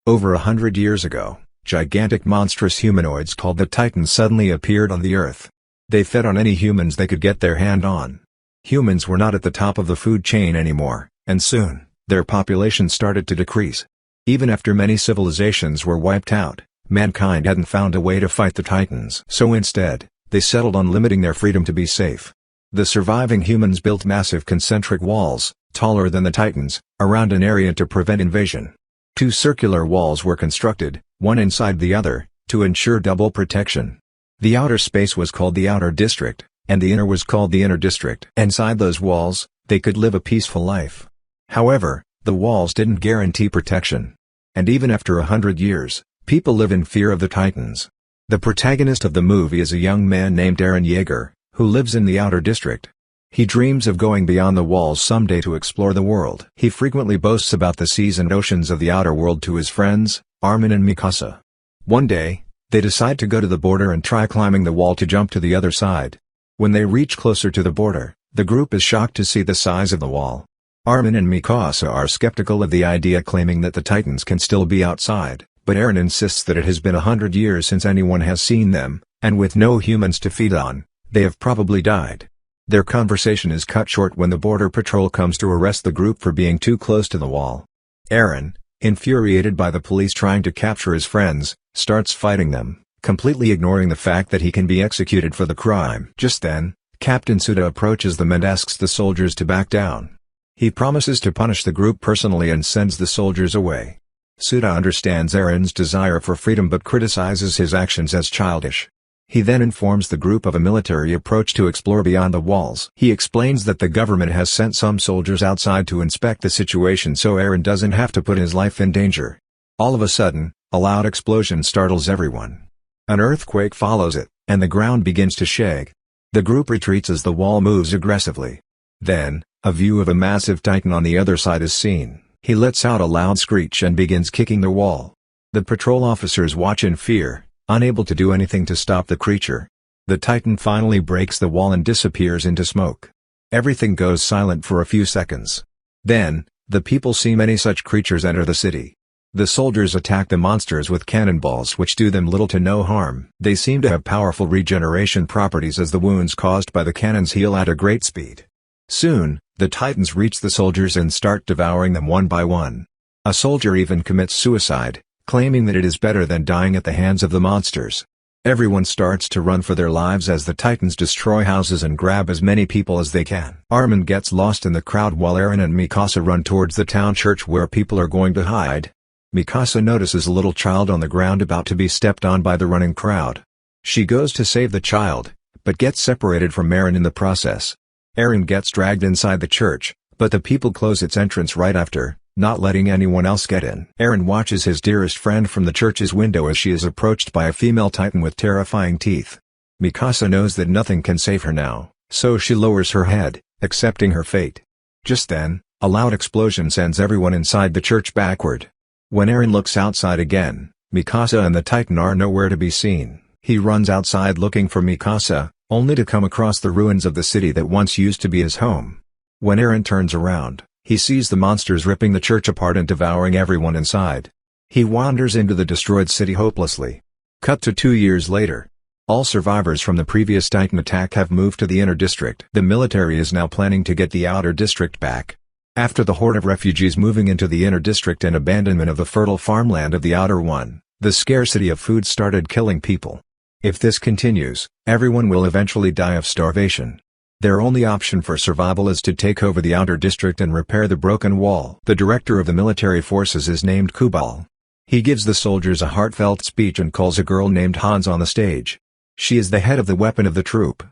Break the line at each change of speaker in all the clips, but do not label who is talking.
Over 100 years ago, gigantic monstrous humanoids called the Titans suddenly appeared on the Earth. They fed on any humans they could get their hand on. Humans were not at the top of the food chain anymore, and soon, their population started to decrease. Even after many civilizations were wiped out, mankind hadn't found a way to fight the Titans. So instead, they settled on limiting their freedom to be safe. The surviving humans built massive concentric walls, taller than the Titans, around an area to prevent invasion. 2 circular walls were constructed, one inside the other, to ensure double protection. The outer space was called the Outer District, and the inner was called the Inner District. Inside those walls, they could live a peaceful life. However, the walls didn't guarantee protection. And even after 100 years, people live in fear of the Titans. The protagonist of the movie is a young man named Eren Yeager, who lives in the Outer District. He dreams of going beyond the walls someday to explore the world. He frequently boasts about the seas and oceans of the outer world to his friends, Armin and Mikasa. One day, they decide to go to the border and try climbing the wall to jump to the other side. When they reach closer to the border, the group is shocked to see the size of the wall. Armin and Mikasa are skeptical of the idea, claiming that the Titans can still be outside, but Eren insists that it has been 100 years since anyone has seen them, and with no humans to feed on, they have probably died. Their conversation is cut short when the border patrol comes to arrest the group for being too close to the wall. Eren, infuriated by the police trying to capture his friends, starts fighting them, completely ignoring the fact that he can be executed for the crime. Just then, Captain Suda approaches them and asks the soldiers to back down. He promises to punish the group personally and sends the soldiers away. Suda understands Eren's desire for freedom but criticizes his actions as childish. He then informs the group of a military approach to explore beyond the walls. He explains that the government has sent some soldiers outside to inspect the situation so Eren doesn't have to put his life in danger. All of a sudden, a loud explosion startles everyone. An earthquake follows it, and the ground begins to shake. The group retreats as the wall moves aggressively. Then, a view of a massive Titan on the other side is seen. He lets out a loud screech and begins kicking the wall. The patrol officers watch in fear, unable to do anything to stop the creature. The Titan finally breaks the wall and disappears into smoke. Everything goes silent for a few seconds. Then, the people see many such creatures enter the city. The soldiers attack the monsters with cannonballs which do them little to no harm. They seem to have powerful regeneration properties as the wounds caused by the cannons heal at a great speed. Soon, the Titans reach the soldiers and start devouring them one by one. A soldier even commits suicide, claiming that it is better than dying at the hands of the monsters. Everyone starts to run for their lives as the Titans destroy houses and grab as many people as they can. Armin gets lost in the crowd while Eren and Mikasa run towards the town church where people are going to hide. Mikasa notices a little child on the ground about to be stepped on by the running crowd. She goes to save the child, but gets separated from Eren in the process. Eren gets dragged inside the church, but the people close its entrance right after, not letting anyone else get in. Eren watches his dearest friend from the church's window as she is approached by a female Titan with terrifying teeth. Mikasa knows that nothing can save her now, so she lowers her head, accepting her fate. Just then, a loud explosion sends everyone inside the church backward. When Eren looks outside again, Mikasa and the Titan are nowhere to be seen. He runs outside looking for Mikasa, only to come across the ruins of the city that once used to be his home. When Eren turns around, he sees the monsters ripping the church apart and devouring everyone inside. He wanders into the destroyed city hopelessly. Cut to 2 years later. All survivors from the previous Titan attack have moved to the Inner District. The military is now planning to get the Outer District back. After the horde of refugees moving into the Inner District and abandonment of the fertile farmland of the Outer one, the scarcity of food started killing people. If this continues, everyone will eventually die of starvation. Their only option for survival is to take over the Outer District and repair the broken wall. The director of the military forces is named Kubal. He gives the soldiers a heartfelt speech and calls a girl named Hans on the stage. She is the head of the weapon of the troop.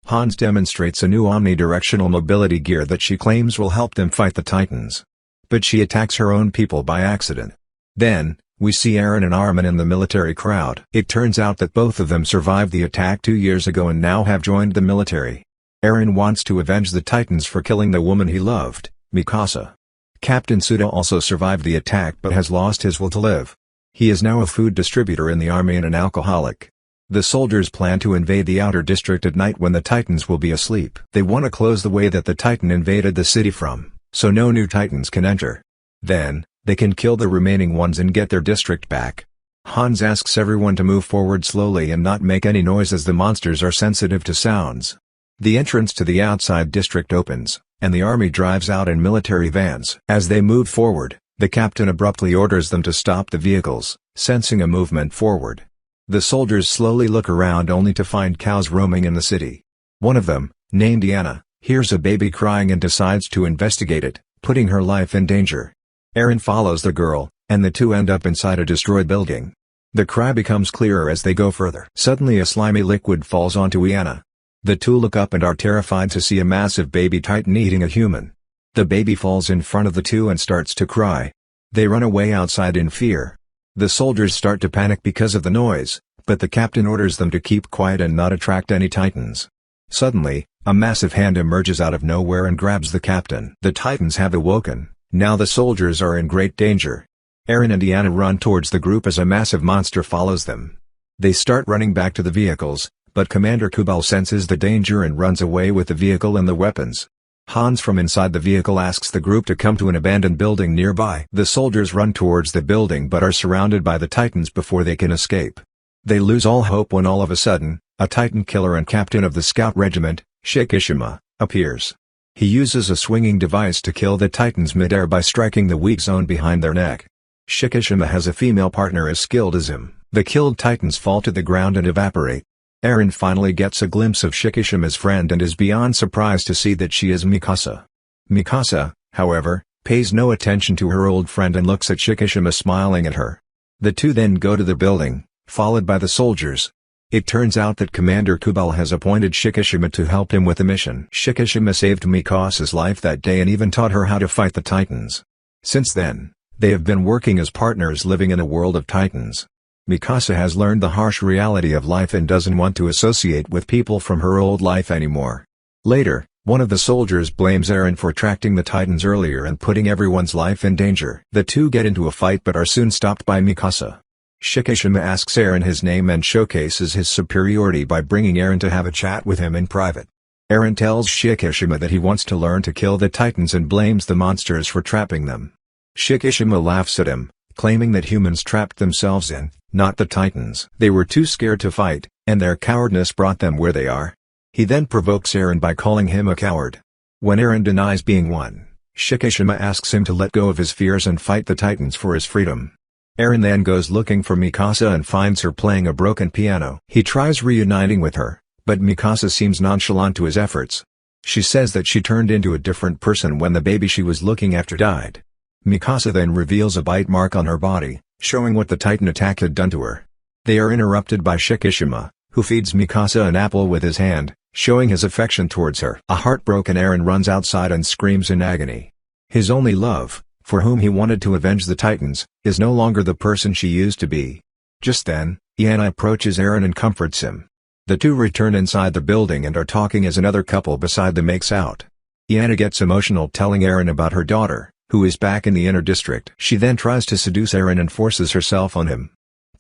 Hans demonstrates a new omnidirectional mobility gear that she claims will help them fight the Titans. But she attacks her own people by accident. Then, we see Eren and Armin in the military crowd. It turns out that both of them survived the attack 2 years ago and now have joined the military. Eren wants to avenge the Titans for killing the woman he loved, Mikasa. Captain Suda also survived the attack but has lost his will to live. He is now a food distributor in the army and an alcoholic. The soldiers plan to invade the Outer District at night when the Titans will be asleep. They want to close the way that the Titan invaded the city from, so no new Titans can enter. Then, They can kill the remaining ones and get their district back. Hans asks everyone to move forward slowly and not make any noise as the monsters are sensitive to sounds. The entrance to the outside district opens, and the army drives out in military vans. As they move forward, the captain abruptly orders them to stop the vehicles, sensing a movement forward. The soldiers slowly look around only to find cows roaming in the city. One of them, named Iana, hears a baby crying and decides to investigate it, putting her life in danger. Aaron follows the girl, and the two end up inside a destroyed building. The cry becomes clearer as they go further. Suddenly a slimy liquid falls onto Iana. The two look up and are terrified to see a massive baby titan eating a human. The baby falls in front of the two and starts to cry. They run away outside in fear. The soldiers start to panic because of the noise, but the captain orders them to keep quiet and not attract any titans. Suddenly, a massive hand emerges out of nowhere and grabs the captain. The titans have awoken. Now the soldiers are in great danger. Aaron and Iana run towards the group as a massive monster follows them. They start running back to the vehicles, but Commander Kubal senses the danger and runs away with the vehicle and the weapons. Hans from inside the vehicle asks the group to come to an abandoned building nearby. The soldiers run towards the building but are surrounded by the titans before they can escape. They lose all hope when all of a sudden, a titan killer and captain of the scout regiment, Shikishima, appears. He uses a swinging device to kill the titans midair by striking the weak zone behind their neck. Shikishima has a female partner as skilled as him. The killed titans fall to the ground and evaporate. Aaron finally gets a glimpse of Shikishima's friend and is beyond surprised to see that she is Mikasa. Mikasa, however, pays no attention to her old friend and looks at Shikishima smiling at her. The two then go to the building, followed by the soldiers. It turns out that Commander Kubal has appointed Shikishima to help him with the mission. Shikishima saved Mikasa's life that day and even taught her how to fight the titans. Since then, they have been working as partners living in a world of titans. Mikasa has learned the harsh reality of life and doesn't want to associate with people from her old life anymore. Later, one of the soldiers blames Aaron for attracting the titans earlier and putting everyone's life in danger. The two get into a fight but are soon stopped by Mikasa. Shikishima asks Aaron his name and showcases his superiority by bringing Aaron to have a chat with him in private. Aaron tells Shikishima that he wants to learn to kill the titans and blames the monsters for trapping them. Shikishima laughs at him, claiming that humans trapped themselves in, not the titans. They were too scared to fight, and their cowardness brought them where they are. He then provokes Aaron by calling him a coward. When Aaron denies being one, Shikishima asks him to let go of his fears and fight the titans for his freedom. Aaron then goes looking for Mikasa and finds her playing a broken piano. He tries reuniting with her, but Mikasa seems nonchalant to his efforts. She says that she turned into a different person when the baby she was looking after died. Mikasa then reveals a bite mark on her body, showing what the titan attack had done to her. They are interrupted by Shikishima, who feeds Mikasa an apple with his hand, showing his affection towards her. A heartbroken Aaron runs outside and screams in agony. His only love, for whom he wanted to avenge the titans, is no longer the person she used to be. Just then, Iana approaches Aaron and comforts him. The two return inside the building and are talking as another couple beside them makes out. Iana gets emotional telling Aaron about her daughter, who is back in the inner district. She then tries to seduce Aaron and forces herself on him.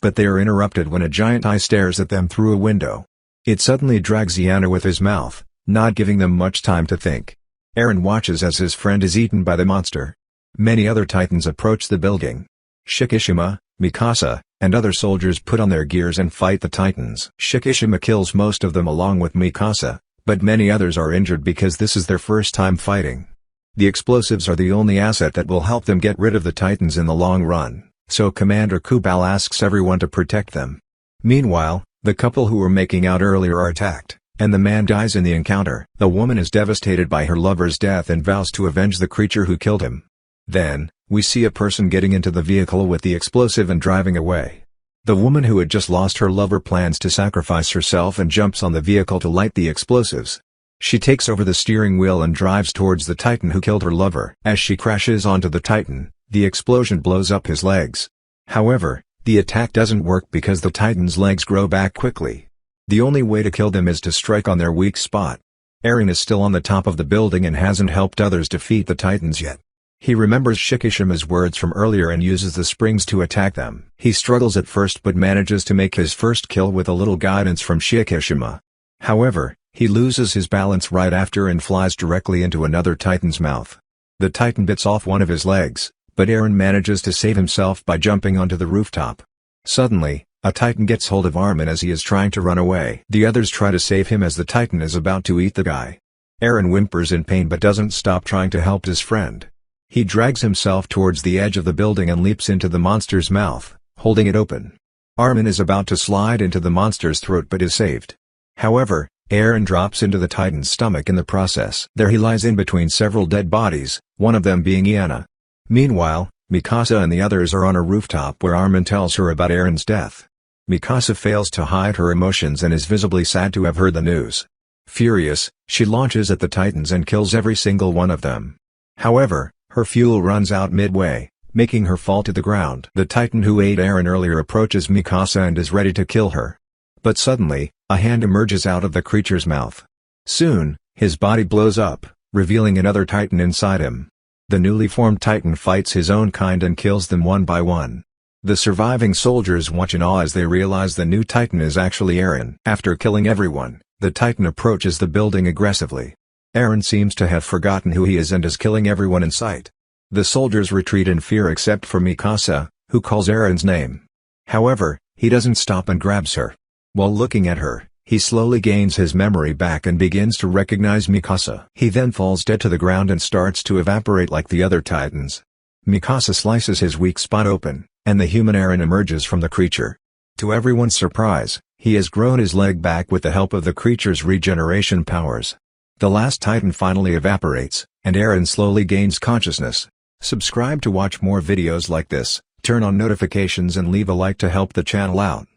But they are interrupted when a giant eye stares at them through a window. It suddenly drags Iana with his mouth, not giving them much time to think. Aaron watches as his friend is eaten by the monster. Many other titans approach the building. Shikishima, Mikasa, and other soldiers put on their gears and fight the titans. Shikishima kills most of them along with Mikasa, but many others are injured because this is their first time fighting. The explosives are the only asset that will help them get rid of the titans in the long run, so Commander Kubal asks everyone to protect them. Meanwhile, the couple who were making out earlier are attacked, and the man dies in the encounter. The woman is devastated by her lover's death and vows to avenge the creature who killed him. Then, we see a person getting into the vehicle with the explosive and driving away. The woman who had just lost her lover plans to sacrifice herself and jumps on the vehicle to light the explosives. She takes over the steering wheel and drives towards the titan who killed her lover. As she crashes onto the titan, the explosion blows up his legs. However, the attack doesn't work because the titan's legs grow back quickly. The only way to kill them is to strike on their weak spot. Aaron is still on the top of the building and hasn't helped others defeat the titans yet. He remembers Shikishima's words from earlier and uses the springs to attack them. He struggles at first but manages to make his first kill with a little guidance from Shikishima. However, he loses his balance right after and flies directly into another titan's mouth. The titan bits off one of his legs, but Aaron manages to save himself by jumping onto the rooftop. Suddenly, a Titan gets hold of Armin as he is trying to run away. The others try to save him as the Titan is about to eat the guy. Aaron whimpers in pain but doesn't stop trying to help his friend. He drags himself towards the edge of the building and leaps into the monster's mouth, holding it open. Armin is about to slide into the monster's throat but is saved. However, Aaron drops into the Titan's stomach in the process. There he lies in between several dead bodies, one of them being Iana. Meanwhile, Mikasa and the others are on a rooftop where Armin tells her about Aaron's death. Mikasa fails to hide her emotions and is visibly sad to have heard the news. Furious, she launches at the Titans and kills every single one of them. However, her fuel runs out midway, making her fall to the ground. The Titan who ate Aaron earlier approaches Mikasa and is ready to kill her. But suddenly, a hand emerges out of the creature's mouth. Soon, his body blows up, revealing another Titan inside him. The newly formed Titan fights his own kind and kills them one by one. The surviving soldiers watch in awe as they realize the new Titan is actually Aaron. After killing everyone, the Titan approaches the building aggressively. Aaron seems to have forgotten who he is and is killing everyone in sight. The soldiers retreat in fear except for Mikasa, who calls Aaron's name. However, he doesn't stop and grabs her. While looking at her, he slowly gains his memory back and begins to recognize Mikasa. He then falls dead to the ground and starts to evaporate like the other Titans. Mikasa slices his weak spot open, and the human Aaron emerges from the creature. To everyone's surprise, he has grown his leg back with the help of the creature's regeneration powers. The last Titan finally evaporates, and Aaron slowly gains consciousness. Subscribe to watch more videos like this, turn on notifications and leave a like to help the channel out.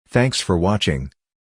Thanks for watching.